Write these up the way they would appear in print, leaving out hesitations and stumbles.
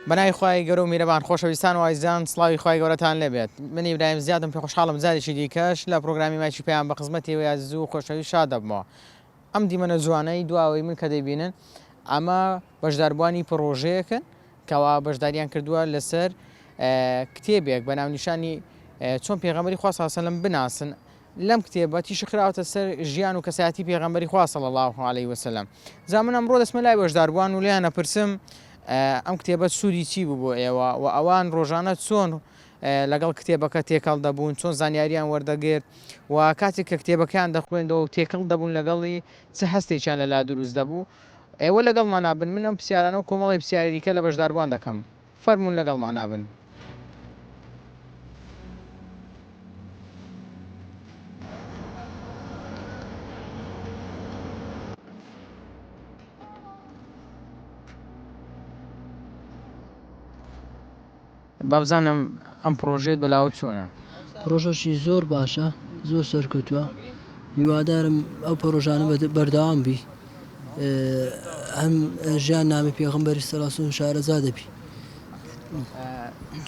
بەناوی خوای گەورە و میرەبان خۆشەویستان و ئازیزان سڵاوی خوای گەورەتان لێبێت. من ئیبراهیم زیادم پێ خۆشحاڵم جارێکی دیکەش لە پرۆگرامی مایکی پێیان بە خزمەتیەوەی عزیز و خۆشەوی شاد دەبمەوە. ئەم دیمەنە جوانەی دواوەی من کە دەیبینن ئەمە بەشداربوانی پرۆژەیەکن کەوا بەشداریان کردووە لەسەر کتێبێک بە ناونیشانی چۆن پێغەمبەری خوا صلی الله علیه و سلم بناسن. لەم کتێبە تیشی خراوەتە سەر ژیان و کەسایەتی پێغەمبەری خوا صلی الله علیه و سلم. جا من ئەمڕۆ دەچمە لای بەشداربوان و لیان ئەپرسم ئەم کتێبە سوودی چی بوو بۆ ئێوە و ئەوان ڕۆژانە چۆن لەگەڵ کتێبەکە تێکەڵ دەبوون، چۆن زانیاریان وەردەگرت و کاتێک کە کتێبەکەیان دەخوێندەوە و تێکەڵ دەبوون لەگەڵی چه هەستێکیان لەلا دروست دەبوو. ئێوە لەگەڵمان نابن، من ئەم پرسیارانە و کۆمەڵی پرسیاریکە لە بەشداربوان دەکەم. فەرموون لەگەڵمان نابن. بابزانم ئەم پرۆژێت بەلاوە چۆنە؟ پرۆژەشی زۆر باشە، زۆر سەرکەوتووە. میوادارم ئەو پرۆژانە بەردەوام بی، هەم ژیان نامی پێغەمبەری سەڵاسون شارەزا دەبی.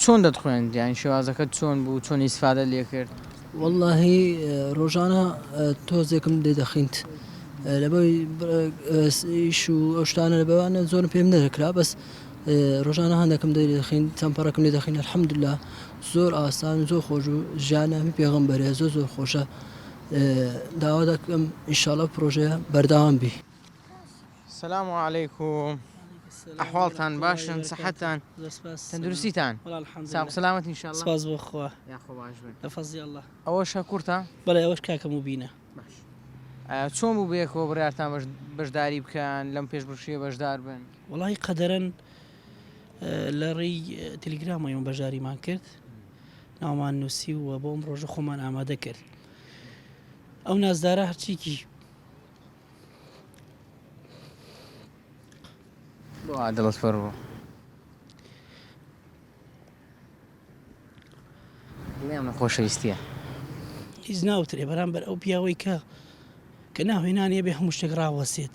چۆن دەتخوێن یان شێوازەکەت چۆن بوو، چۆن ئیسفادە لێ کرد؟ وەڵڵاهی ڕۆژانە تۆزێکم لێ دەخینت لەبەوەی ئیش و ئەو شتانە لەبەوانە زۆرم پێم نەدەکرا، بەس ڕۆژانە هەندێکم دەخین چەمپەڕەکەم لێ دەخین. الحەمدوللا زۆر ئاسان زۆر خۆش و ژیانەمی پێغەمبەرە زۆر خۆشە. داوا دەکەم ئینشاڵڵا پرۆژەیە بەردەوام بی. سلام عەلەیکوم، ئەحواڵتان باشن، سەحەتان تەندروستیتان ساق سەلامەت ئینشاڵڵا. سپاس بۆ خوا، یاخۆ باش بن. لە فەزلی ئەڵڵا. ئەوەشە کورتە؟ بەڵێ ئەوەش کاکەم و بینە. چۆن بوو بەیەکەوە بڕیارتان بەشداری بکەن لەم پێشبڕکێ بەشدار بن؟ وەڵی قەدەرەن لە ڕێی تەلیگرامەوە بەژاریمان کرد، ناومان نووسی و بۆ ئەم ڕۆژە خۆمان ئامادە کرد. ئەو نازدارە هەرچیکی بۆ دڵت فەر بوو لێم نەخۆشەویستیە هیچ ناوترێ بەرامبەر ئەو پیاوەی کە ناوێنانیە بێ هەموو شتێک ڕاوەسێت.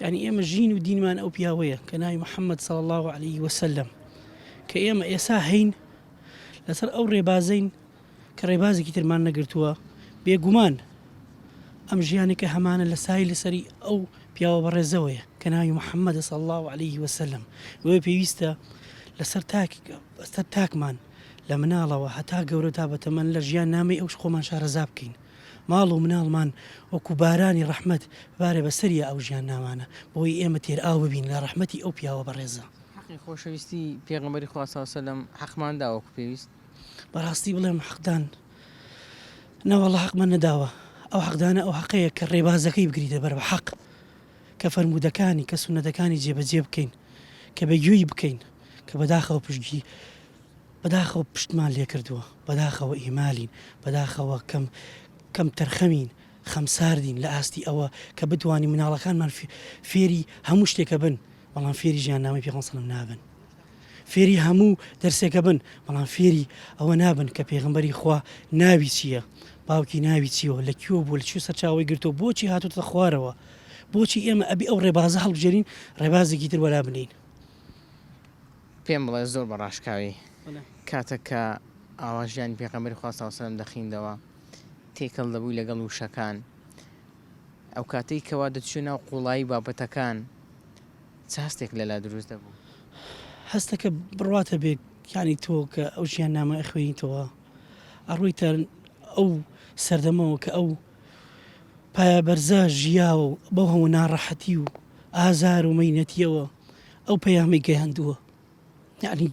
یعنی ئێمە ژین و دینمان ئەو پیاوەیە کە ناوی محەممەد صلی الله عليه وسلم، کە ئێمە ئێسا هەین لەسەر ئەو ڕێبازین کە ڕێبازێکی ترمان نەگرتووە. بێگومان ئەم ژیانێکە هەمانە لە سای لەسەری ئەو پیاوە بەڕێزەوەیە کە ناوی محەممەد صلی الله عليه وسلم. وێ پێویستە لەسەر تاکمان لە مناڵەوە هەتا گەورە تا بەتەمەن لە ژیان نامی ئەوش خۆمان شارەزا بکەین. ماڵ و مناڵمان وەکو بارانی ڕەحمەت بارێ بەسەریە ئەو ژیان نامانە، بۆی ئێمە تێر ئاو ببین لە ڕەحمەتی ئەو پیاوە بەڕێزە. حەقی خۆشەویستی پێغەمبەری خوا صلی الله علیه وسلم حەقمان داوە پێویست؟ بەڕاستی بڵێم حەقدان نەوەڵڵا حەقمان نەداوە. ئەو حەقدانە ئەو حەقەیە کە ڕێبازەکەی بگریتە بەر بە حەق، کە فەرمودەکانی کە سونەتەکانی جێبەجێ بکەین، کە بەگوێی بکەین، کە بەداخەوە پشتگی بەداخەوە پشتمان لێ کردووە، بەداخەوە ئیمالین، بەداخەوە کەم تەرخەمین، خەمساردین لە ئاستی ئەوە کە بتوانین مناڵەکانمان فێری هەموو شتێکە بن، بەڵام فێری ژیان نامی پێغەمبەر سەڵەم نابن. فێری هەموو دەرسێکە بن، بەڵام فێری ئەوە نابن کە پێغەمبەری خوا ناوی چییە، باوکی ناوی چیەوە، لە کوێ بوو، لە چی سەرچاوی گرتووە، بۆچی هاتوتە خوارەوە، بۆچی ئێمە ئەبی ئەو ڕێبازە هەڵبژێرین ڕێبازێکی تر وەلا بنین. پێم بڵێ زۆر بەڕاشکاوی کاتێک کە ئاواژیانی پێغەمبەری خوا صلی الله علیه وسلم دەخیندەوە تێکەڵ دەبووی لەگەڵ وشەکان، ئەو کاتەی کەوا دەچوو ناو قوڵایی بابەتەکان چ هەستێک لەلا دروست دەبوو؟ هەستەکە بڕواتە بێ یانی تۆ کە ئەو ژیان نامە ئەخوێنیتەوە ئەڕوویتە ئەو سەردەمەوە کە ئەو پایە بەرزە ژیاوە و بەو هەموو ناڕەحەتی و ئازار و مەینەتیەوە ئەو پەیامی گەیاندووە. یعنی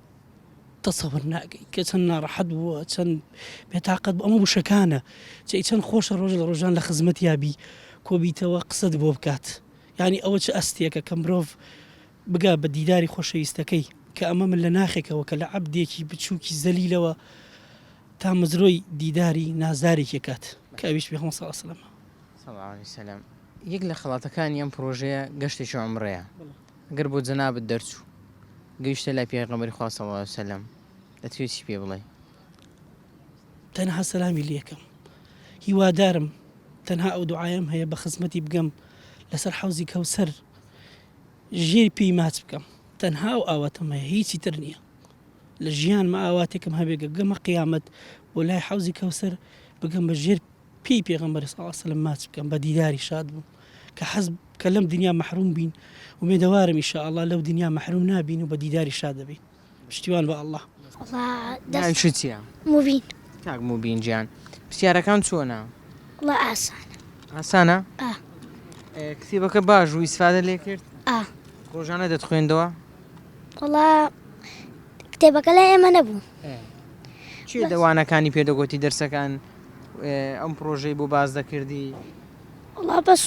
تەسەوەر ناکەی کە چەند ناڕەحەت بووە، چەند بێتاقەت بوو. ئەمە وشەکانە چەند خۆشە ڕۆژ لە ڕۆژان لە خزمەت یابی کۆبیتەوە قسەت بۆ بکات. یعنی ئەوە چه ئەستێکە کە مرۆڤ بگا بە دیداری خۆشەویستەکەی کە ئەمە من لە ناخێکەوە کە لە عەبدێکی بچووکی زەلیلەوە تا مزرۆی دیداری نازدارێکی کات کە ئەویش پێغەمبەر صلی الله علیه وسلم. صلی الله علیه وسلم. یەک لە خەڵاتەکانی ئەم پرۆژەیە گەشتێکی عومرەیە. ئەگەر بۆ جەنابەت دەرچوو گەیشتە لای پێغەمبەری خوا صلی الله علیه وسلم دەتوێت چی پێ بڵێ؟ تەنها سەلامی لێکم، هیوادارم تەنها ئەو دوعایم هەیە بە خزمەتی بگەم لەسەر حەوزی کەوسەر ژێری پێی ماچ بکەم، تەنها و ئاواتەمە هیچی تر نییە لە ژیانمە ئاواتێکم هەبێ گەمە قیامەت بۆ لای حەوزی کەوسەر بگەم بە ژێر پێی پێغەمبەر صلی الله علیه وسلم ماچ بکەم بە دیداری شاد بووم کە حەز کە لەم دنیا مەحروم بین و مێدەوارم ئینشاءالله لەو دنیا مەحروم نابین و بە دیداری شاد دەبین پشتیوان بە ئەڵڵا ناوی چ چییە؟ مبین کاک موبین گیان پرسیارەکان چۆنە؟ وڵا ئاسانە ئاسانە؟ کتێبەکە باش و ئیسفادە لێ کرد؟ ئا ڕۆژانە دەتخوێندەوە؟ وڵا کتێبەکە لای ئێمە نەبوو چێ دەوانەکانی پێدەگوتی دەرسەکان ئەم پرۆژەی بۆ باز دەکردی؟ وڵا بەس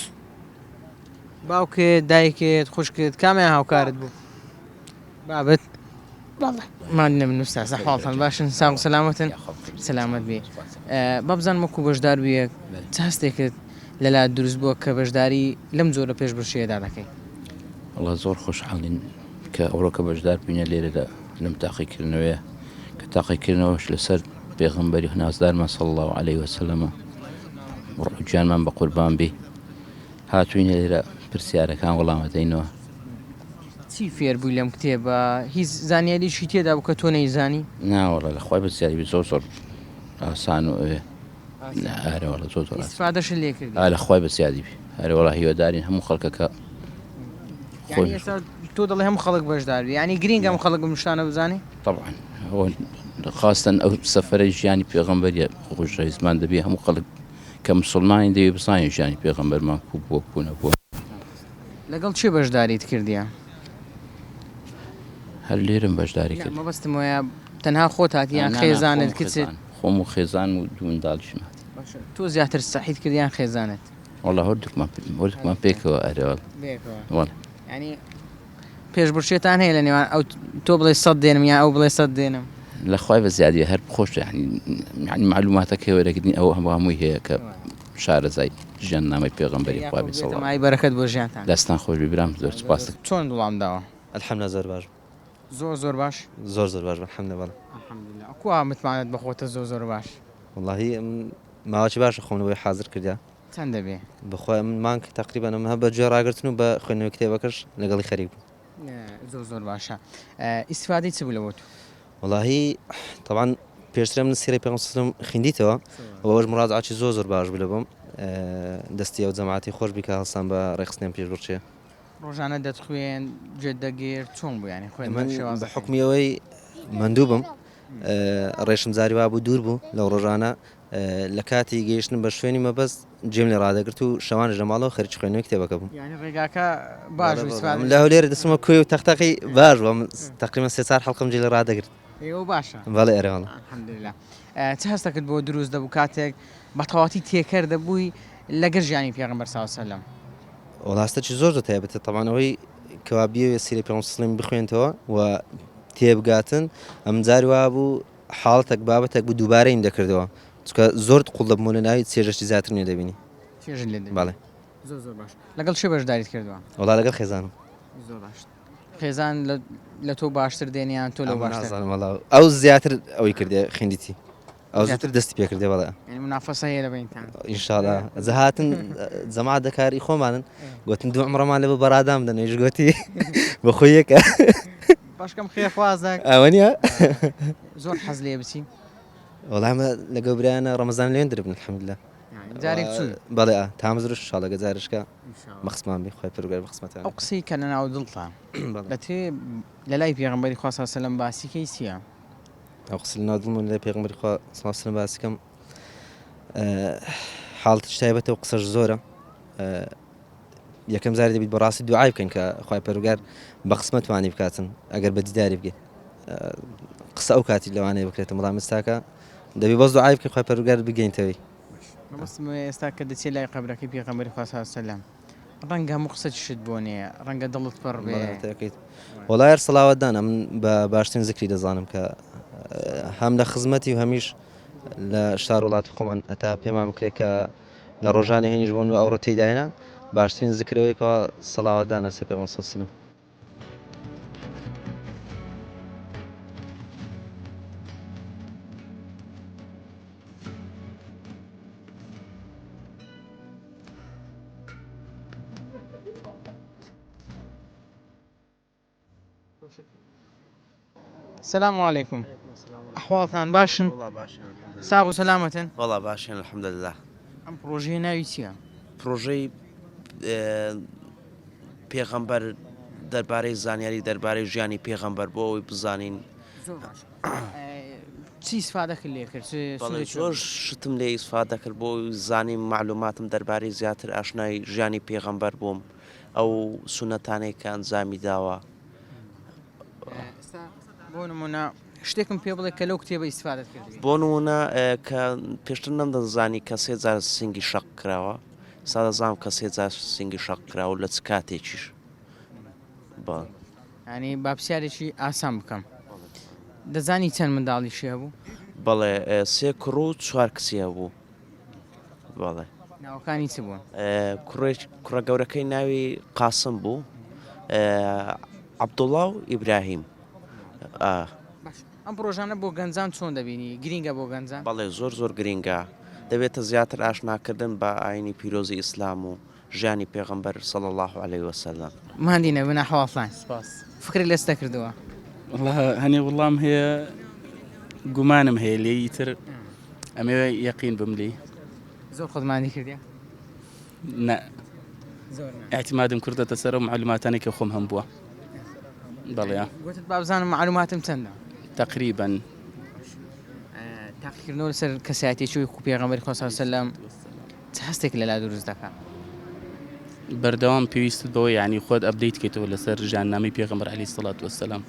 باوکت دایکت خوشکت کامیان هاوکارت بوو؟ بابت؟ وڵا مادنە من ئوستاز ئەحواڵتان باشن ساغ و سەلامەتن سەلامەت بێ با بزانم وەکو بەشدار بوویە چ هەستێکت لەلا دروست بووە کە بەشداری لەم جۆرە پێشبڕکێدا دەکەی والله زۆر خۆشحاڵین کە ئەوڕۆکە بەشدار بووینە لێرەدا لەم تاقیکردنەوەیە کە تاقیکردنەوەش لەسەر پێغەمبەری نازدارمان صلی الله عليه وسلم گیانمان بە قوربان بی هاتووینە لێرە پرسیارەکان وەڵامەدەینەوە چی فێر بووی لەم کتێبە هیچ زانیاریشی تێدا بوو کە تۆ نەیزانی ناوەڵە لە خۆی بەسیاری زۆر زۆر ئاسان و ئەوێ ئارەوەڵە زۆر زۆر ئیسفادەشت لێ کردی لە خۆی بەسیادی بی هەرێوەڵا هیوادارین هەموو خەڵکەکە یعنی ئێستا تۆ دەڵێ هەموو خەڵک بەشدار بی ینی گرینگە هەموو خەڵک بمشتانە بزانێ طبعا هو خاصة ئەو سەفەرە ژیانی پێغەمبەریە خۆشەویستمان دەبێ هەموو خەڵک کە مسلمانی دەوێ بزانین ژیانی پێغەمبەرمان بووە بوو نەبووە لەگەڵ چێ بەشداریت کردیە؟ هەر لێرم بەشداری کرد مەبەستم وایە تەنها خۆت هاتیان خێزانت کچت خۆم و خێزان و دوو منداڵیشم هاتی تۆ زیاتر سەحید کردیان خێزانت وەڵا هەردووکمان پێکەوە ئەرێوەڵ وەڵا ینی پێشبڕکێتان هەیە لە نێوان ئەو تۆ بڵێ 100 دێنم یان ئەو بڵێ 100 دێنم لە خوای بە زیادی هەر خۆش يعني معلوماتەکە وەرەگرنی ئەو هەمووی هەیە کە شارەزای ژیان نامەی پێغەمبەری خوا بێ سەڵاو مای بەرەکەت بۆ ژیانتان دەستان خۆش بیبرام زۆر سپاس چۆن دڵام داوە الحمد زۆر باش زۆر باش زۆر باش الحمد لله الحەمدولله کو متمانەت بەخۆتە زۆر باش والله ماوەی باشە خۆمەوەی حاضر کردیا چەند دەبێ بخۆی من مانک تقریبا ئەم هە بە جێ ڕاگرتن و بە خوێندنەوەی کتێبەکەش لەگەڵی خەریک بوو زۆر باشە ئیسفادەی چ بوو لەوە تو والله طبعا پێشترە من سیرەی پێغەمبەر خوێندیتەوە ئەوەش مڕاجعاتی زۆر باش بوو لەبم دەستی ئەو جەماعەتی خۆش بیکە هەڵسان بە ڕێخستنیان پێشبڕکێ ڕۆژانە دەتخوێن جێت دەگیر چۆن بوو ینی خوێن من بە حکمیەوەی مندوو بم ڕێشم زاری وا بوو دوور بوو لەو ڕۆژانە لە کاتی گەیشتن بە شوێنی مەبەست جێم لێ ڕادەگرت و شەوانە ژەماڵەوە خەرچ خوێنەوەی کتێبەکە بوو ینی ڕێگاکە باش لە هەولێرە دەسمە کوێ و تەختەقی باش بووە تقریبا 3 حەڵقەم جێ لە ڕادەگرت ئێوە باشە بەڵێ ئەرێوەڵە الحەمدولله چ هەستەکەت بۆ دروست دەبوو کاتێک بە تەواتی تێکەر دەبووی لەگەر ژیانی پێغەمبەر صلی الله علیه وسلم وڵاستەی زۆر تایبەتە تەمانەوەی کەوابیە سیرەی پێغەمبەر بخوێنتەوە و تێبگاتن ئەم جاری وا بوو حاڵەتێک بابەتێک بوو دووبارەی دەکردەوە چکە زۆر قوڵ دەبوو لە ناوی چێژەشتی زیاتر نێ دەبینی بەڵێ زۆر باش لەگەڵ چێ بەشداریت کردووە وڵا لەگەڵ خێزانم زۆر باش خێزان لە تۆ باشتر دێنیان تۆ لە باشتر ئەو زیاتر ئەوەی کردێ خوێندیتی ئەو زیاتر دەستی پێکردێ بەڵێ ینی منافەسە هەیە لە بینتان ئینشاءالله زەهاتن جەماعەت دەکاری خۆمانن گوتن دوو عمرەمان لە بەڕادام دەنێژ گوتی بەخۆی یەکە باشکەم خێفوازێک ئەوە نیە زۆر حەز لێ بچین وەڵامە لەگەڵ برایانە ڕەمەزان لێن دربن الحەمدولله جارێک چوون بەڵێ تامزرش شاڵەگە جارشکە بەخسمان بی خۆی پەروەردگار بەخسمەتیان ئەو قسەی کە لە ناو دڵتان دەتێ لە لای پێغەمبەری خوا صلی الله علیه وسلم باسیکەی چییە؟ ئەو قسە لە ناو دڵم لای پێغەمبەری خوا صلی الله علیه وسلم باسیکەم حاڵەتش تایبەتە و قسەش زۆرە یەکەم زاری دەبیت بەڕاستی دوعای بکەین کە خۆی پەروەردگار بەخسمەت وانی بکاتن ئەگەر بە دیداری بگێ قسە ئەو کاتی لەوانەیە بکرێتە بەڵام ئێستاکە دەبی بەس دوعای بکەی خۆی پەروەردگار بگەینتەوەی مەبەستم ئێستا کە دەچێت لای قەبرەکەی پێغەمبەری خوا صلی الله علیه وسلم ڕەنگە هەموو قسە چشت بۆ نییە ڕەنگە دڵت پڕ بێ وەڵای هەر سەڵاوەتدانە من بە باشترین زیکری دەزانم کە هەم لە خزمەتی و هەمیش لە شار وڵاتی خۆمان هەتا پێمان بکرێت کە لە ڕۆژانی هێنیش بوون و ئەوڕۆ تێداینا باشترین زیکرەوەیکەوە سەڵاوەتدانە سەر پێغەمبەر صلی الله علیه وسلم السلام عليكم. أحوالتان باشن؟ والله باشین ساغ و سلامتن. والله باشین الحمد لله. ئەم پرۆژەیە ناوی چییە؟ پرۆژەی پێغەمبەر دەربارەی زانیاری دەربارەی ژیانی پێغەمبەر بۆ ئەوەی بزانین زۆر باش. چی ئیسفادەکرد لێ کرد؟ بەڵێ زۆر شتم لێ ئیسفادە کرد بۆ زانیم معلوماتم دەربارەی زیاتر ئاشنای ژیانی پێغەمبەر بووم ئەو سونەتانەی کە ئەنجامی داوە. بۆ نمونە شتێکم پێ بڵێ کە لەو کتێبە ئیسفادەت کردی. بۆ نمونە کە پێشتر نەمدەزانی کە 3 جار سنگی شەق کراوە سا دەزانم کە 3 جار سنگی شەق کراوە لە چ کاتێکیش. ینی بابسیارێکی ئاسان بکەم. دەزانی چەند منداڵی شێ بوو؟ بەڵێ 3 کوڕ و 4 کچیە بوو. بەڵێ ناوەکانی چ بوون؟ کوڕە گەورەکەی ناوی قاسم بوو، عەبدوڵڵا و ئیبراهیم. ئەم پرۆژانە بۆ گەنجان چۆن دەبینی؟ گرینگە بۆ گەنجان؟ بەڵێ زۆر گرینگە، دەبێتە زیاتر ئاشناکردن بە ئاینی پیرۆزی ئیسلام و ژیانی پێغەمبەر صلی الله عليه وسلم. ماندینە بنە حواڵتان. فکری لەستە کردووە؟ والله هەنێ وڵام هەیە گومانم هەیە لێ ئیتر ئەمێ یەقین بم لێ. زۆر خۆتمانی کردی؟ نه زۆر اعتمادم کردەتە سەر و معلوماتانی کە خۆم هەم بووە. بەڵێ گوتت با بزانم معلوماتم چەندە؟ تقریبا تاقیکردنەوە لەسەر کەسایەتێکی وەکو پێغەمبەری خوا صلی الله علیه وسلم چ هەستێک لەلا دروست دەکات؟ بەردەوام پێویستت بەوە یعنی خۆت ئەپدەیت کەیتەوە لەسەر ژیاننامەی پێغەمبەر عەلەیهی سەڵات وەسەلام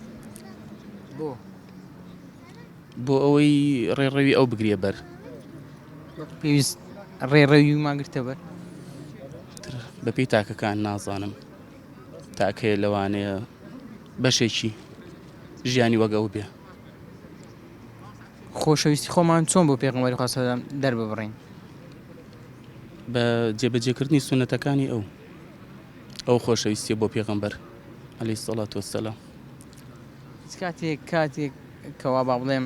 بۆ ئەوەی ڕێڕەوی ئەو بگرێ بەر. پێویست ڕێڕەوی ماگرتە بەر؟ بە پێی تاکەکان نازانم تاکەیە لەوانەیە بەشێکی ژیانی وەک ئەو بێ. خۆشەویستی خۆمان چۆن بۆ پێغەمبەری خوا صلی الله علیه وسلم دەرببڕین؟ بە جێبەجێکردنی سونەتەکانی ئەو خۆشەویستیە بۆ پێغەمبەر عەلەیهی سەڵات وەسەلام. کاتێک کەوا با بڵێم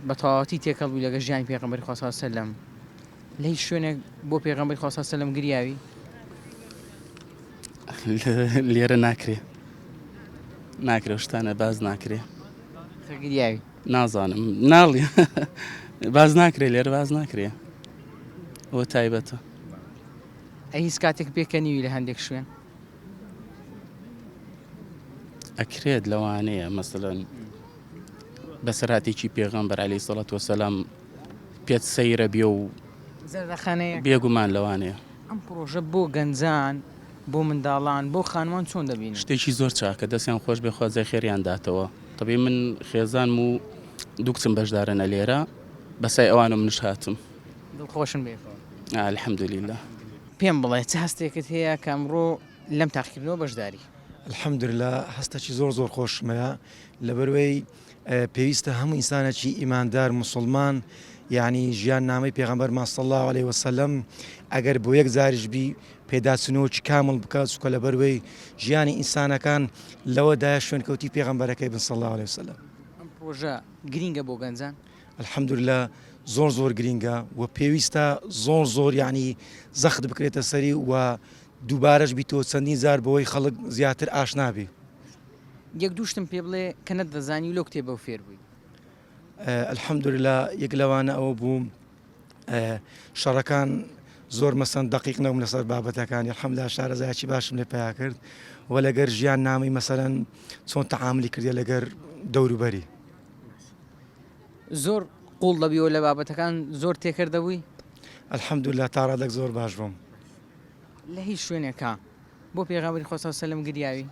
بە تەواوەتی تێکەڵ بووی لەگەڵ ژیانی پێغەمبەری خوا صلی الله علیه وسلم لە هیچ شوێنێک بۆ پێغەمبەری خوا صلی الله علیه وسلم گریاوی؟ لێرە ناکرێ شتانە باز ناکرێ. گریاوی؟ نازانم ناڵێ باز ناکرێ لێرە باز ناکرێ ئەوە تایبەتە. ئەی هیچ کاتێک پێکەنیوی لە هەندێک شوێن؟ ئەکرێت لەوانەیە مەسەلەن بەسەرهاتێکی پێغەمبەر عەلەیهی سەڵات وەسەلام پێت سەیرە بێ و زەردەخانەیە بێگومان لەوانەیە. ئەم پرۆژە بۆ گەنجان بۆ منداڵان بۆ خانوان چۆن دەبینی؟ شتێکی زۆر چاکە دەستیان خۆش بێ خوازای خێریان داتەوە. تەبێ من خێزانم و دوو کچم بەشدارنە لێرە بەسای ئەوانە منش هاتم. دڵخۆشن بێ. الحەمدوللیلە. پێم بڵێ چه هەستێکت هەیە کە ئەمڕۆ لەم تاقیکردنەوە بەشداری؟ الحەمدوللیلە هەستێکی زۆر خۆشمەیە لەبەرەوەی پێویستە هەموو ئینسانێکی ئیماندار موسڵمان یعنی ژیان نامەی پێغەمبەرمان صلی الله علیه وسلم ئەگەر بۆ یەک جاریش بی پێداچنەوەکی کامل بکات چونکە لەبەرەوەی ژیانی ئینسانەکان لەوەدایە شوێنکەوتی پێغەمبەرەکەی بن صلی الله علیه وسلم. ئەم پرۆژە گرینگە بۆ گەنجان؟ الحەمدوللیلە زۆر گرینگە و پێویستە زۆر یعنی زەخت بکرێتە سەری و دووبارەش بیتەوە چەندین جار بەوەی خەڵک زیاتر ئاشنا بێ. یەک دووشتم پێ بڵێ کە نەتدەزانی و لەو کتێبە فێر بووی؟ الحەمدوللیلە یەک لەوانە ئەوە بوو شەڕەکان زۆر مەسەن دقیق نەبوون لەسەر بابەتەکانی الحەمدوللیلە شارەزایەکی باشم لێ پیا کرد و لەگەر ژیان نامی مەسەلەن چۆن تەعاملی کردێ لەگەر دەوروبەری. زۆر قوڵ دەبیەوە لە بابەتەکان زۆر تێکردەبووی؟ الحەمدوللیلە تا ڕادێک زۆر باش بووم. لە هیچ شوێنێکە بۆ پێغەمبەری خوا صلی الله علیه وسلم گریاوی؟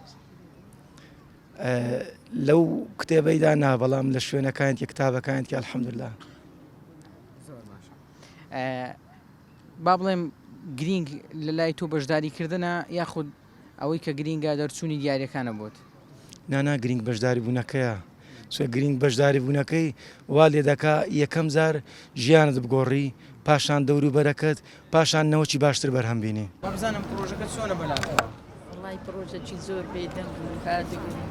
لەو کتێبەیدا نا بەڵام لە شوێنەکانیە کتابەکانیە الحەمدوللیلە. با بڵێم گرینگ لە لای تۆ بەشداریکردنە یاخود ئەوەی کە گرینگە دەرچوونی دیارەکانە بۆت؟ نانا گرینگ بەشداری بوونەکەیە چۆ گرینگ بەشداری بوونەکەی وا لێ دەکا یەکەم جار ژیانت بگۆڕی پاشان دەوروبەرەکەت پاشان نەوەکی باشتر بەرهەم بینی. با بزانم پرۆژەکە چۆنە بەلاتەوە؟ وڵای پرۆژەکی زۆر بێدەنگ و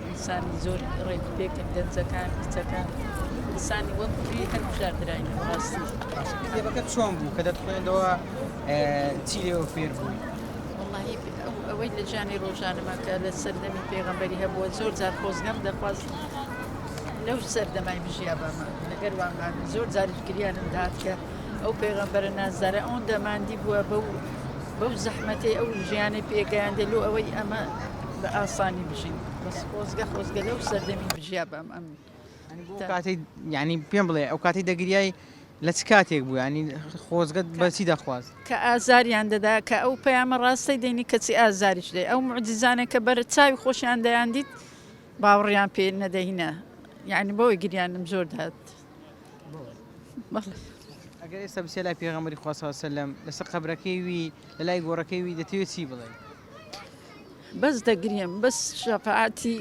ئینسانی زۆر ڕێک پێکرد دەنجەکان کچەکان ئینسانی وەکوی هەر بژاردراینە ڕاستی. کتێبەکە چۆن بوو کە دەتخوێندەوە چی لێوە فێر بووی؟ وڵی ئەوە ئەوەی لە ژیانی ڕۆژانەمە کە لە سەردەمی پێغەمبەری هەبووە زۆر جار خۆزگەم دەخواست لەو سەردەمای بژیا بەمە لەگەر وامان زۆر جاریش گریانم داات کە ئەو پێغەمبەرە نازدارە ئەوەن دەماندی بووە بەو زەحمەتی ئەو ژیانی پێگەیاندە لۆ ئەوەی ئەمە بە ئاسانی بژین بەس خۆزگە لەو سەردەمی بژیا بەم ئەم کاتی ینی پێم بڵێ ئەو کاتی دەگریایی لە چ کاتێک بوو ینی خۆزگەت بەچی دەخواست کە ئازاریان دەدا کە ئەو پەیامە ڕاستی دەینی کەچی ئازاریش دێ ئەو معجززانێک کە بەرە چاوی خۆشیان دەیاندیت باوەڕیان پێ نەدەهینە یعنی بۆی گریانم زۆر داات ئەگەر ئێستا بچێ لای پێغەمبەری خوا صلی الله علیه و سلم لەسەر قەبرەکەی وی لە لای گۆڕەکەی وی دەتەوێت چی بڵێ بەس دەگریم بەس شەفاعەتی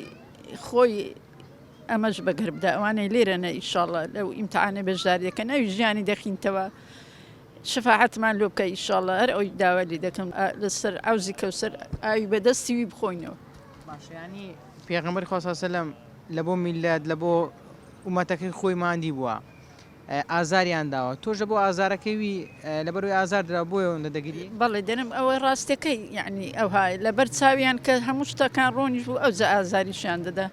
خۆی ئەمەش بەگەر بدە ئەوانەی لێرەنە ئیشاڵە لەو ئیمتحانە بەشداریەکە ناوی ژیانی دەخینتەوە شەفاعەتمان لۆ بکە ئیشاڵە هەر ئەوی داوالی دەکەم لەسەر ئاوزی کەوسەر ئاوی بەدەستی وی بخۆینەوە باشە ینی پێغەمبەری خوا صلی الله علیه و سلم لە بۆ میلەت لە بۆ ئومەتەکەی خۆی ماندی بووە ئازاریان داوە تۆژە بۆ ئازارەکەیوی لەبەروی ئازار درا بۆی ئەوەندە دەگیری بەڵێ دەنم ئەوە ڕاستەکەی یعنی ئەوهای لەبەر چاویان کە هەموو شتەکان ڕۆنیش بوو ئەو ئازاریشیان دەدا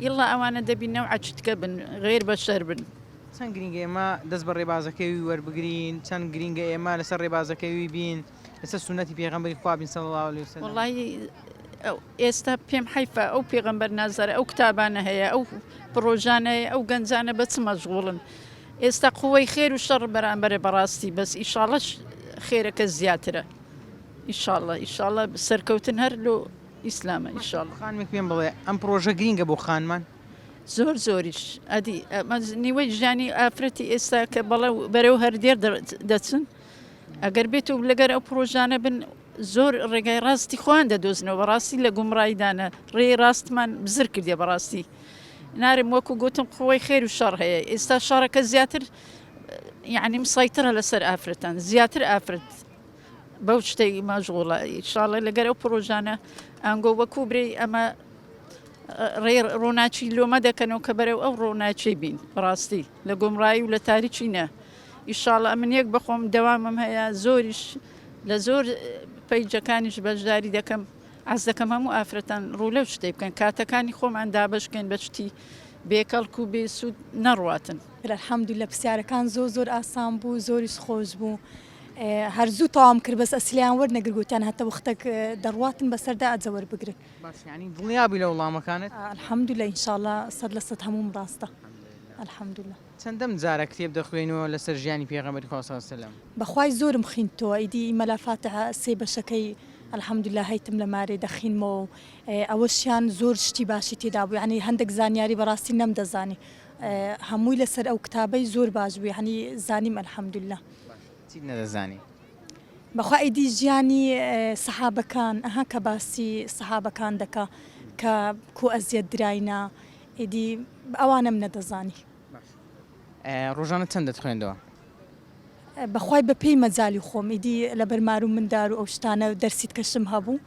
ئیڵا ئەوانە دەبینەوە عچتکە بن غێر بەشەر بن چەند گرینگە ئێمە دەست بە ڕێبازەکەوی وەربگرین چەند گرینگە ئێمە لەسەر ڕێبازەکەوی بین لەسەر سونەتی پێغەمبەری خوا بین صلی الله علیه و سلم وڵی ئێستا پێم حیفە ئەو پێغەمبەر نازارە ئەو کتابانە هەیە ئەو پرۆژانەیە ئەو گەنجانە بە چ مەشغوڵن ئێستا قووەی خێر و شەڕ بەرامبەرە بەڕاستی بەس ئیشاڵەش خێرەکە زیاترە ئیشاڵە سەرکەوتن هەر لۆ ئیسلامە ئیشاڵ خانمێک پێم بڵێ ئەم پرۆژە گرینگە بۆ خانمان زۆر زۆریش ئەدی نیوەی ژیانی ئافرەتی ئێستا کە بەڵێ بەرەو هەردێر دەچن ئەگەر بێت و لەگەر ئەو پرۆژانە بن زۆر ڕێگای ڕاستی خۆیان دەدۆزنەوە بەڕاستی لە گومڕایدانە ڕێ ڕاستمان بزر کردێ بەڕاستی نارم وەکو گوتم قووەی خێر و شەڕ هەیە ئێستا شەڕەکە زیاتر یعنی مسایترە لەسەر ئافرەتان زیاتر ئافرەت بەو شتەی مەشغوڵە ئیشاڵە لەگەر ئەو پرۆژانە ئەنگۆ وەکو برێ ئەمە ڕێ ڕۆناچی لۆمە دەکەنەوە کە بەرەو ئەو ڕۆناچی بین بەڕاستی لە گۆمڕایی و لە تاریکی نە ئیشاڵە ئەمن یەک بەخۆم دەوامم هەیە زۆریش لە زۆر پەیجەکانیش بەشداری دەکەم ئاز دەکەم هەموو ئافرەتان ڕوو لەو شتەی بکەن کاتەکانی خۆمان دابشکەین بەشتی بێکەڵک و بێسوود نەڕواتن الحەمدولillah پرسیارەکان زۆر ئاسان بوو زۆریش خۆش بوو هەر زوو تەواو کرد بەس ئەسلیان وەرنەگرگوتیان هەتە وەختێک دەڕواتن بەسەردا ئەجەوەر بگرن ینی دڵنیابی لە وڵامەکانت الحەمدولillah ئینشاءالله 100% هەموم ڕاستە الحەمدولillah چەندەم جارە کتێب دەخوێنەوە لەسەر ژیانی پێغەمبەری خوا صلی الله علیه و سلم بەخوای زۆرم خوێنتەوە ئیدی مەلافاتە سێ بەشەکەی الحەمدولillah هەیتم لە مارێ دەخینمەوە ئەوەشیان زۆر شتی باشی تێدا بوو ینی هەندێک زانیاری بەڕاستی نەمدەزانی هەمووی لەسەر ئەو کتابەی زۆر باش بوو هەنی زانیم الحەمدولillah چی نەدەزانی بەخوا ئیدی ژیانی سەحابەکان ئەها کە باسی سەحابەکان دەکا کە کو ئەزیەت دراینا ئیدی ئەوانم نەدەزانی ڕۆژانە چەند دەتخوێندەوە بەخوای بە پێی مەجای خۆم ئیدی لە بەرمار و مندار و ئەو شتانە دەرسیت کەشم هەبوو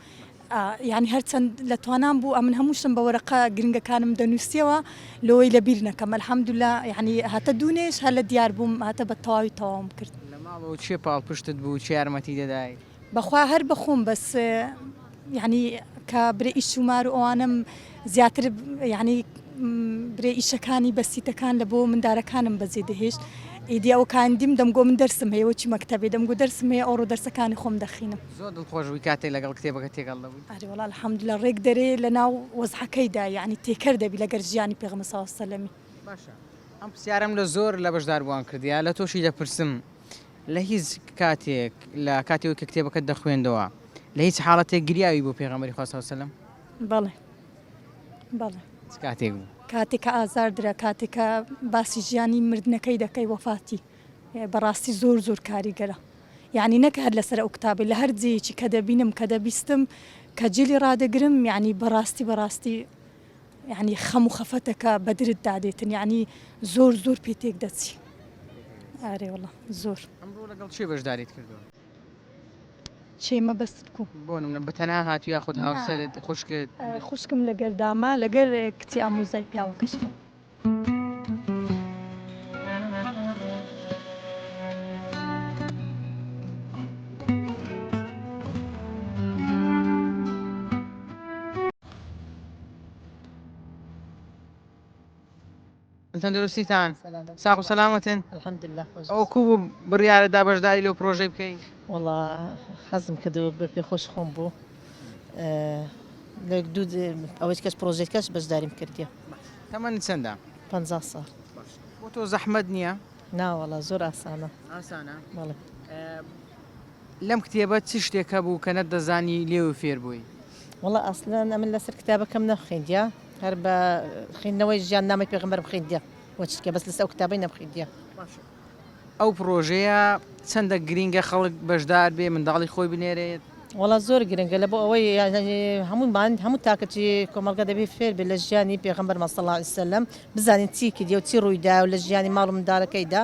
یعنی هەرچەند لە توانام بوو ئەمن هەمووشم بە وەرەقە گرنگەکانم دەنووسیەوە لەوەی لە بیر نەکەم الحەمدولillah یعنی هاتە دوونێش هە لە دیار بووم هاتە بە تەواوی تەواوم کرد لەماڵەوە چێ پاڵپشتت بوو چی یارمەتی دەدای بەخوا هەر بەخۆم بەس یعنی کە برێ ئیش ومار و ئەوانم زیاتر یعنی برێ ئیشەکانی بەسیتەکان لە بۆ مندارەکانم بەجێ دەهێشت ئیدی ئەو کاندیم دەمگۆ من دەرسم هەیە وەچی مەکتەبێ دەمگو دەرسم هەیە ئەوڕۆ دەرسەکانی خۆم دەخینم زۆر دڵخۆشبووی کاتێک لەگەڵ کتێبەکە تێگەڵ دەبووی ئەرێ وەڵا الحەمدولillah ڕێک دەرێ لە ناو وەزعەکەیدا یعنی تێکەر دەبی لەگەر ژیانی پێغەمبەر صلی الله علیه و سلم باشە ئەم پرسیارم لە زۆر لە بەشدار بووان کردیا لە تۆشی دەپرسم لە هیچ کاتێک لە کاتێک کە کتێبەکەت دەخوێندەوە لە هیچ حاڵەتێک گریاوی بۆ پێغەمبەری خوا صلی الله علیه و سلم بەڵێ کاتێک بوو کاتێک کە ئازار درا کاتێک کە باسی ژیانی مردنەکەی دەکەی وەفاتی بەڕاستی زۆر کاریگەرە یعنی نەکە هەر لەسەر ئەو کتابی لە هەر جێیەکی کە دەبینم کە دەبیستم کە جێلی ڕادەگرم یعنی بەڕاستی یعنی خەم و خەفەتەکە بەدرت دادێتن یعنی زۆر پێتێک دەچی ئارێ وڵا زۆر ئەمڕۆ لەگەڵ چێ بەشداریت کردەوە چێمە بەست بوو بۆ نمونە بەتەنها هاتوو یاخود هاوسەرت خوشکت خوشکم لەگەر داما لەگەر کچی ئامۆزای پیاوەکەش تەندروستیتان ساق و سەلامەتن الحمدلله ئەو کوو بڕیارەدا بەشداری لەو پرۆژەی بکەین والله حەزم کردەوە بە پێ خۆش خۆم بوو لە دوو ئەوەی کەس پرۆژێکەش بەشداریم کردیە تەمەنی چەندە 50 ساڵ بۆ تۆ زەحمەت نییە ناوەڵە زۆر ئاسانە ئاسانە بەڵێ لەم کتێبە چ شتێکە بوو کە نەتدەزانی لێو فێر بووی والله ئەسلەن ئەمن لەسەر کتابەکەم نەخوێندیە هەر بە خوێندنەوەی ژیان نامەی پێغەمبەر بخوێندیە وەچکە بەس لەسەر ئەو کتابەی نەبخوێندیە ئەو پرۆژەیە چەندە گرینگە خەڵک بەشدار بێ منداڵی خۆی بنێرێت وڵا زۆر گرنگە لە بۆ ئەوەی هەمومان هەموو تاکەی کۆمەلگە دەبێ فێر بێ لە ژیانی پێغەمبەر صلی الله علیه وسلم بزانین چی کردی و چی ڕوویدا و لە ژیانی ماڵ و منداڵەکەیدا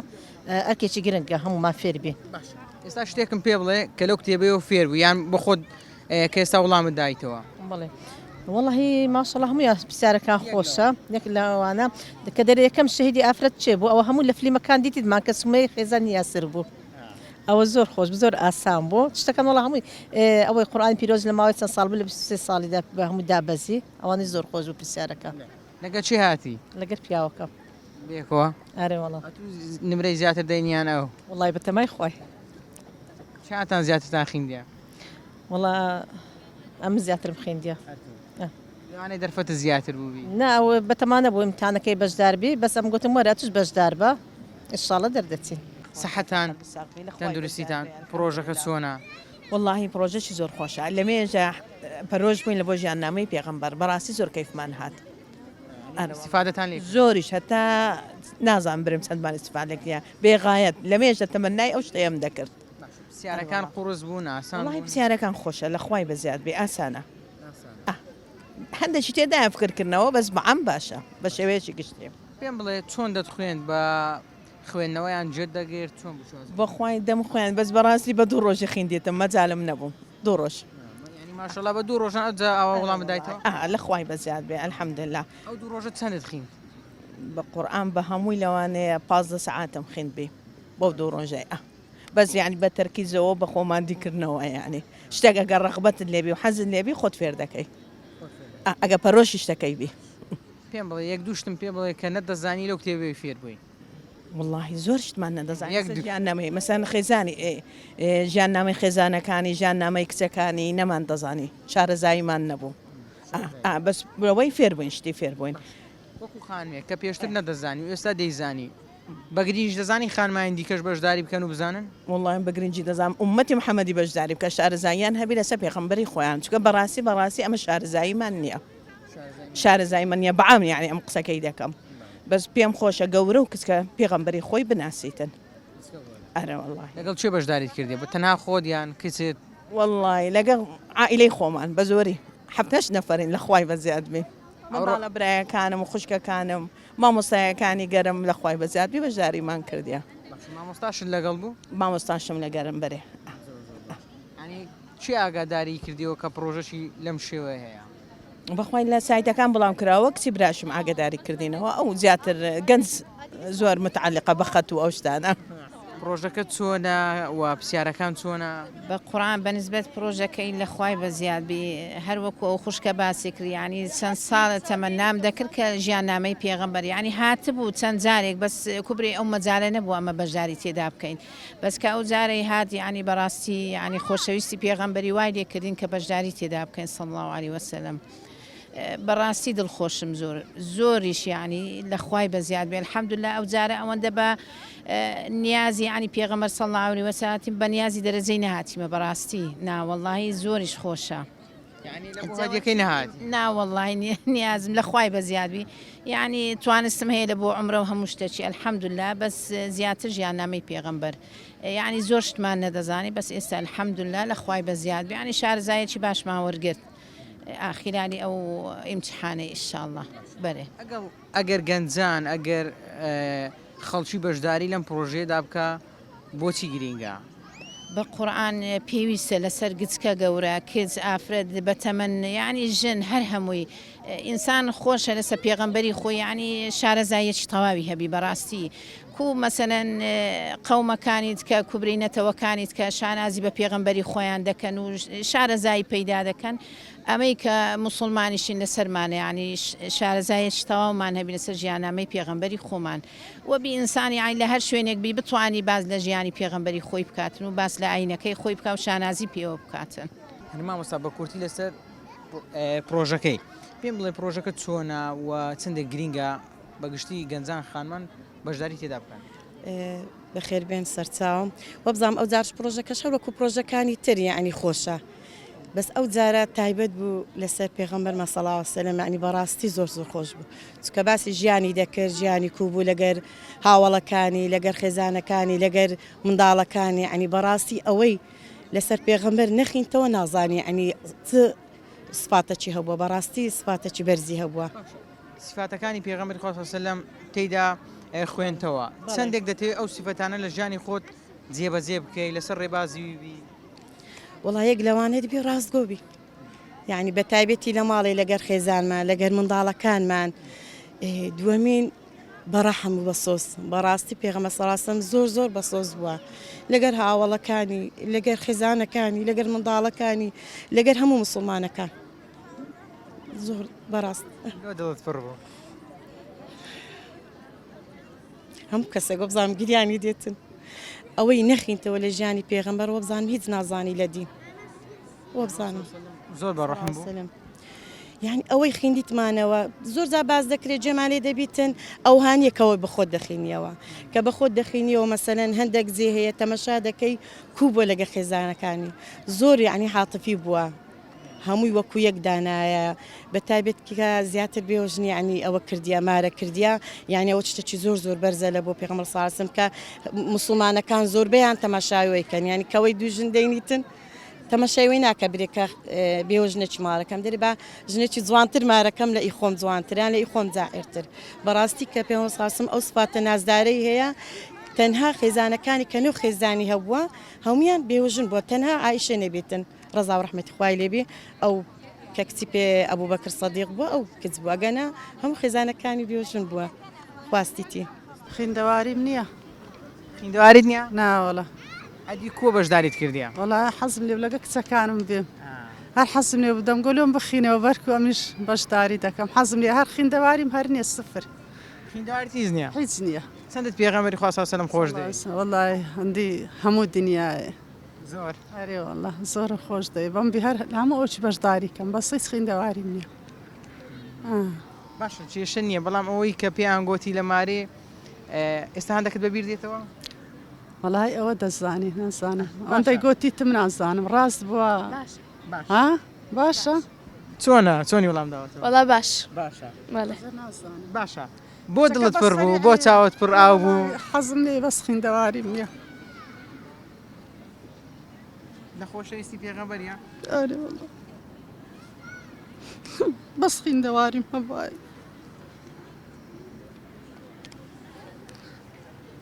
ئەرکێکی گرنگە هەمومان فێر بێ ئێستا شتێکم پێ بڵێ کە لەو کتێبەوە فێر بوو یان بە خۆت کە ئێستا وڵامت دایتەوە بڵێ والله ماشاءالله هەموو پرسیارەکان خۆشە یەک لەوانە کە دەرە یەکەم شەهیدی ئافرەت چێ بوو ئەوە هەموو لە فلیمەکان دیتیدمان کە سومەی خێزانی یاسر بوو ئەوە زۆر خۆش زۆر ئاسان بوو شتەکان وڵا هەمووی ئەوەی قورئانی پیرۆز لە ماوەی چەند ساڵ بوو لە 23 ساڵیدا بە هەموو دابەزی ئەوانەی زۆر خۆش بوو پرسیارەکە لەگە چی هاتی لەگەر پیاوەکە بێکەوە ئارێ وڵا نمرەی زیاتر دەینیان ئەو وڵای بەتەمای خۆی چاتان زیاترتان خوێندیە وڵا ئەم زیاترم خوێندیە لەوانەیە دەرفەتە زیاتر بووبی نا ئەوە بەتەمانە بوو ئیمتحانەکەی بەشدار بی بەس ئەم گوتم وەرە توش بەشدار بە ئینشاڵڵا دەردەچین سەحەتان تەندروستیتان پرۆژەکە چۆنە واللهی پرۆژەی زۆر خۆشە لە مێژە پەرۆژ بووین لە بۆ ژیاننامەی پێغەمبەر بەڕاستی زۆر کەیفمان هات استفادەتان لێ زۆریش هەتا نازانم برم چەندمان استفادەکریا بێغایەت لە مێژە تەمەنای ئەو شتەیەم دەکرد پرسیارەکان قوڕز بوون ئاسان وڵی پرسیارەکان خۆشە لە خوای بەزیاد بێ ئاسانە هەندێکی تێدایە فکرکردنەوە بەس بەعام باشە بە شێوەیەکی گشتێ پێم بڵێ چۆن دەتخوێن بە خوێندنەوەیان جێت دەگەێت چۆن بەخوای دەم خوێن بەس بەڕاستی بە دوو ڕۆژی خوێندێتم مەجالم نەبووم دوو ڕۆژ ماشەڵا بە دوو ڕۆژان ئەوجا ئەوە وڵام بدایتەوە لە خوای بەزیاد بێ ئەلحەمدوللا ئەو دوو ڕۆژە چەندت خوێن بە قورئان بە هەمووی لەوانەیە 15 سەعاتم خوێند بێ بۆ دوو ڕۆژەی بەس یعنی بە تەرکیزەوە بە خۆماندیکردنەوە یعنی شتێک ئەگەر ڕەغبەتت لێبی و حەزت لێبی خۆت فێر دەکەی ئەگە پەرۆشی شتەکەی بی پێم بڵێ یەک دووشتم پێ بڵێ کە نەدەزانی لەو کتێبەوەی فێر بووی واللهی زۆر شتمان نەدەزانانی ژیاننامەی مەسەن خێزانی ژیاننامەی خێزانەکانی ژیاننامەی کچەکانی نەمان دەزانی شارەزاییمان نەبوو بەس بەوەی فێر بووین شتی فێر بووین وەکو خانمێک کە پێشتر نەدەزانی و ئێستا دەیزانی بەگرینج دەزانی خانمایان دیکەش بەشداری بکەن و بزانن وڵی بەگرنگی دەزانم ئومەتی محەممەدی بەشداری بکە شارەزاییان هەبی لەسەر پێغەمبەری خۆیان چکە بەڕاستی ئەمە شارەزاییمان نییە شارەزاییمان نییە بەعام یعنی ئەم قسەکەی دەکەم بەس پێم خۆشە گەورە و کچکە پێغەمبەری خۆی بناسیتن ئەرە وڵی لەگەڵ چێ بەشداریت کردی بە تەنها خۆدیان کچێت وڵی لەگەڵ عائیلەی خۆمان بە زۆری حەفتەش نەفەرین لە خوای بەزیاد بێ منداڵە برایەکانم و خوشکەکانم مامۆستایەکانی گەرم لە خوای بەزیادبی بەشداریمان کردیە مامۆستاشت لەگەڵ بوو مامۆستاشم لە گەرم بەرێ چی ئاگاداری کردیەوە کە پرۆژەشی لەم شێوەیە هەیە بەخوای لە سایتەکان بڵام کراوە کچی براشم ئاگداری کردینەوە ئەو زیاتر گەنج زۆر متعلقە بە خەت و ئەو شتانە پرۆژەکە چۆنە و پرسیارەکان چۆنە بە قورئان بەنسبەت پرۆژەکەی لە خوای بەزیادبی هەروەکو ئەو خوشکە باسی کرد ینی چەند ساڵە تەمەنام دەکرد کە ژیاننامەی پێغەمبەر ینی هاتبوو چەند جارێک بەس کوبری ئەو مەجالە نەبوو ئەمە بەشداری تێدا بکەین بەس کە ئەو جارەی هات ینی بەڕاستی ینی خۆشەویستی پێغەمبەری وای لێکردین کە بەشداری تێدا بکەین صلی الله علیه وسلم بەڕاستی دڵخۆشم زۆریش ینی لە خوای بەزیاد بێ الحەمدوللا ئەو جارە ئەوەندە بە نیازی ینی پێغەمبەر صلی الله علیه وسلم بە نیازی دەرەجەی نەهاتیمە بەڕاستی ناوەڵڵاهی زۆریش خۆشە یەکەی نەهات ناوەڵڵاهی نیازم لە خوای بەزیادبی ینی توانستم هەیە لە بۆ عومرە و هەموو شتێکی الحەمدوللا بەس زیاتر ژیاننامەی پێغەمبەر ینی زۆر شتمان نەدەزانی بەس ئێستا الحەمدوللا لە خوای بەزیادبی ینی شارەزایەکی باشمان وەرگرت ئاخیرانی ئەو ئیمتحانەی ئینشاءالله بەرێ ئەگەر گەنجان ئەگەر خەڵکی بەشداری لەم پرۆژەیەدا بکە بۆچی گرینگە بە قورئان پێویستە لەسەر گچکە گەورە کچ ئافرەت بەتەمەن ینی ژن هەر هەمووی ئینسان خۆشە لەسەر پێغەمبەری خۆی ینی شارەزایەکی تەواوی هەبی بەڕاستی وەکو مەسەنەن قەومەکانیت کە کوبرینەتەوەکانیت کە شانازی بە پێغەمبەری خۆیان دەکەن و شارەزایی پەیدا دەکەن ئەمەی کە موسڵمانیشین لەسەرمانە ینی شارەزایەکی تەواومان هەبی لەسەر ژیاننامەی پێغەمبەری خۆمان وەبی ئینسانی ئاین لە هەر شوێنێک بی بتوانی باز لە ژیانی پێغەمبەری خۆی بکاتن و باس لە ئاینەکەی خۆی بکە و شانازی پێوە بکاتن. مامۆستا بە کورتی لەسەر پرۆژەکەی پێم بڵێ پرۆژەکە چۆنە و چندێک گرینگە بەگشتی گەنجان خانمان بەشداری تێدا بکەن. بەخێربێن سەرچاوم وەبزانام ئەو جارش پرۆژەکە شەوەکو پرۆژەکانی تر یعنی خۆشە بەس ئەو جارە تایبەت بوو لەسەر پێغەمبەر سەڵاو سەلەم ینی بەڕاستی زۆر خۆش بوو چکە باسی ژیانی دەکرد ژیانی کوبوو لەگەر هاوڵەکانی لەگەر خێزانەکانی لەگەر منداڵەکانی ینی بەڕاستی ئەوەی لەسەر پێغەمبەر نەخینتەوە نازانی ینی سفاتەکی هەبووە بەڕاستی سفاتەکی بەرزی هەبووە. سفاتەکانی پێغەمبەری خوا سەلەم تێیدا خوێنتەوە چەندێک دەتەوێت ئەو سیفەتانە لە ژیانی خۆت جێبەجێ بکەی لەسەر ڕێبازی بی وڵا یەک لەوانێت بێ ڕاستگۆبی یعنی بە تایبەتی لە ماڵی لەگەر خێزانمان لەگەر منداڵەکانمان دووەمین بەڕەحم و بەسۆس بەڕاستی پێغەمبەر سەڵاسەم زۆر بەسۆس بووە لەگەر هاوڵەکانی لەگەر خێزانەکانی لەگەر منداڵەکانی لەگەر هەموو موسڵمانەکان زۆر بەڕاست دڵت پڕ بوو هەموو کەسێک بزانم گریانی دێتن ئەوەی نەخینتەوە لە ژیانی پێغەمبەر وەبزانم هیچ نازانی لە دین وەبزانم زۆر بەڕەحم بوو یعنی ئەوەی خیندیتمانەوە زۆر جا باز دەکرێت جێمالێ دەبیتن ئەو هاانیەکەوەی بەخۆت دەخینیەوە کە بەخۆت دەخینیەوە مەسەلەن هەندێک جێ هەیە تەمەشا دەکەی کوو بۆ لەگە خێزانەکانی زۆر یعنی حاتفی بووە هەمووی وەکو یەک دانایە بە تایبێت کە زیاتر بێوژنی عنی ئەوە کردیا مارە کردیا یعنی ئەوە شتێکی زۆر بەرزە لە بۆ پێغەمبەر سەڵاسەم کە موسڵمانەکان زۆربەیان تەماشاویکەن ینی کەوەی دوو ژن دەینیتن تەماشاوی ناکە برێکە بێوژنێکی مارەکەم دەری بە ژنێکی جوانتر مارەکەم لە ئیخۆم جوانتران لە ئیخۆم جائرتر بەڕاستی کە پێغەمبەر سەڵاسەم ئەو سفاتە نازدارەی هەیە تەنها خێزانەکانی کە نێو خێزانی هەبووە هەمویان بێوژن بووە تەنها عایشە نەبێتن ڕەزا و ڕەحمەتی خوای لێبێ ئەو کە کچی پێ ئەبوو بەکر سەدیق بووە ئەو کچ بووە گەنە هەموو خێزانەکانی بێوژن بووە خواستیتی خوێندەواریم نییە خوێندەواریت نییە ناوەڵە ئەدی کۆ بەشداریت کردیە وڵا حەزم لێ لەگە کچەکانم بێم هەر حەزم لێ بدەم گۆلۆم بخینەوە بەرکو ئەمیش بەشداری دەکەم حەزم لێ هەر خوێندەواریم هەر نییە سفر خوێندەواریت هیچ نییە هیچ نییە چەندت پێغەمبەری خوا سەلەم خۆش دەوێت وڵای هەندی هەموو دنیاە زۆر ئەرێ وڵا زۆر خۆش دەوێت بەم هەر هەموو ئەوچی بەشداری کەم بەس هیچ خوێندەواریم نییە باشە کێشە نییە بەڵام ئەوەی کە پێیان گوتی لە مارێ ئێستا هەندێکت بەبیر دێتەوە وڵای ئەوە دەزانی نازانم ئەوەندەی گوتیتم نازانم ڕاست بووە باشە چۆنی وەڵام داوەتەوە وەڵا باش باشە باشە بۆ دڵت پڕ بوو بۆ چاوت پڕ ئاو بوو حەزم لێ بەس خوێندەواریم نییە نەخۆشەویستی پێغەمبەریە ئەرێ وڵا بەس خوێندەواریم هەبووە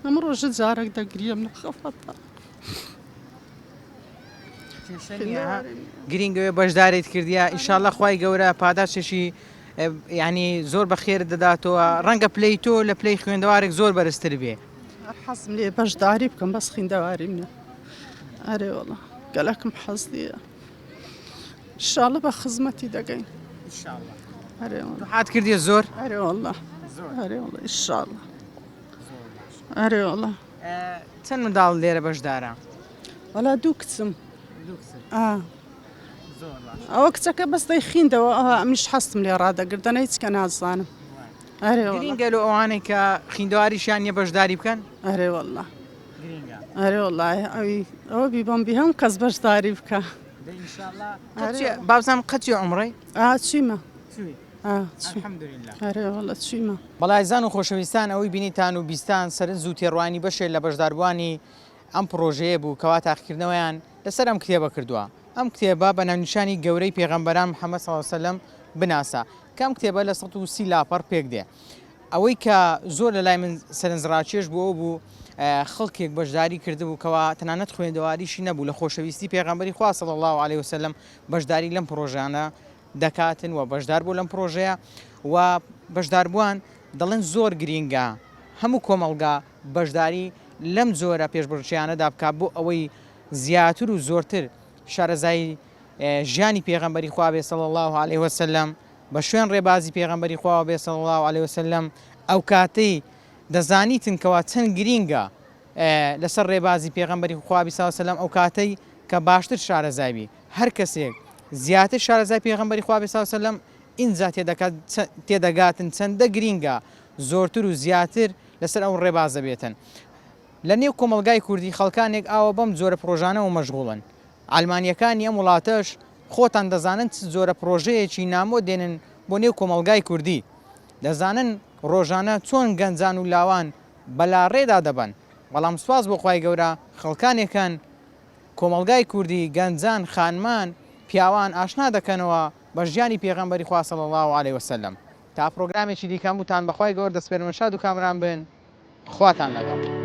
ئەم ڕۆژە جارێک دەگریم لە خەفەتە گرینگەوێ بەشدارێت کردیا ئینشاڵڵا خوای گەورە پاداشێکی ینی زۆر بەخێر دەداتەوە ڕەنگە پلەی تۆ لە پلەی خوێندەوارێک زۆر بەرزتر بێ حەزم لێ بەشداری بکەم بەس خوێندەواریم نییە ئەرێ وڵا گەلەکم حەز نییە ئینشاڵڵا بە خزمەتی دەگەین حات کردی زۆر ئەرێ وڵا ئەرێ وڵا ئینشاڵڵا ئەرێ وڵا چەند منداڵ لێرە بەشدارە وەڵا دوو کچم ئەوە کچەکە بەستەی خوێندەوە ئەمیش هەستم لێ ڕادەگردنە هیچ کە نازانم گرینگە لە ئەوانەی کە خوێندەواریشیان نیە بەشداری بکەن ئەرێ وڵا ئەرێ وڵای ئەوە بیبەمبی هەم کەس بەشداری بکە بابزانم قەچی عومڕی چیمە ئەرێ وڵا چیمە بەڵایزان و خۆشەویستان ئەوەی بینیتان و بیستان سەرنج و تێڕوانی بەشێک لە بەشداربوانی ئەم پرۆژەیە بوو کەوا تاقیکردنەوەیان لەسەر ئەم کتێبە کردووە ئەم کتێبە بە ناونیشانی گەورەی پێغەمبەران محەممەد صلی الله علیه و سلم بناسا کەم کتێبە لە 130 لاپەڕ پێک دێ ئەوەی کە زۆر لە لای من سەرنجڕاکێش بوو خەڵکێک بەشداری کردبوو کەوا تەنانەت خوێندەواریشی نەبوو لە خۆشەویستی پێغەمبەری خوا صلی الله علیه و سلم بەشداری لەم پرۆژانە دەکاتن و بەشدار بوو لەم پرۆژەیە و بەشداربووان دەڵێن زۆر گرینگە هەموو کۆمەڵگا بەشداری لەم جۆرە پێشبڕکێیانەدا بکات بۆ ئەوەی زیاتر و زۆرتر شارەزایی ژیانی پێغەمبەری خوا بێ صلی الله عليه وسلم بە شوێن ڕێبازی پێغەمبەری خوا بێ صلی الله عليه وسلم ئەو کاتەی دەزانیتن کەوا چەند گرینگە لەسەر ڕێبازی پێغەمبەری خوا صلی الله عليه وسلم ئەو کاتەی کە باشتر شارەزایبی هەر کەسێک زیاتر شارەزای پێغەمبەری خوا صلی الله عليه وسلم ئینجا تێدەگاتن چەندە گرینگە زۆرتر و زیاتر لەسەر ئەو ڕێبازە بێتن. لە نێو کۆمەلگای کوردی خەڵکانێک ئاوە بەم جۆرە پرۆژانەوە مەشغوڵن. ئالمانیەکانی ئەم وڵاتەش خۆتان دەزانن چ جۆرە پرۆژەیەکی نامۆ دێنن بۆ نێو کۆمەلگای کوردی. دەزانن ڕۆژانە چۆن گەنجان و لاوان بەلا ڕێدا دەبن. بەڵام سواز بۆ خوای گەورە خەڵکانێکان کۆمەلگای کوردی گەنجان خانمان پیاوان ئاشنا دەکەنەوە بە ژیانی پێغەمبەری خوا صلی الله عليه وسلم. تا پرۆگرامێکی دیکەم وتان بەخوای گەورە دەسپێرمە شاد و کامران بن خواتان لەگەڵ.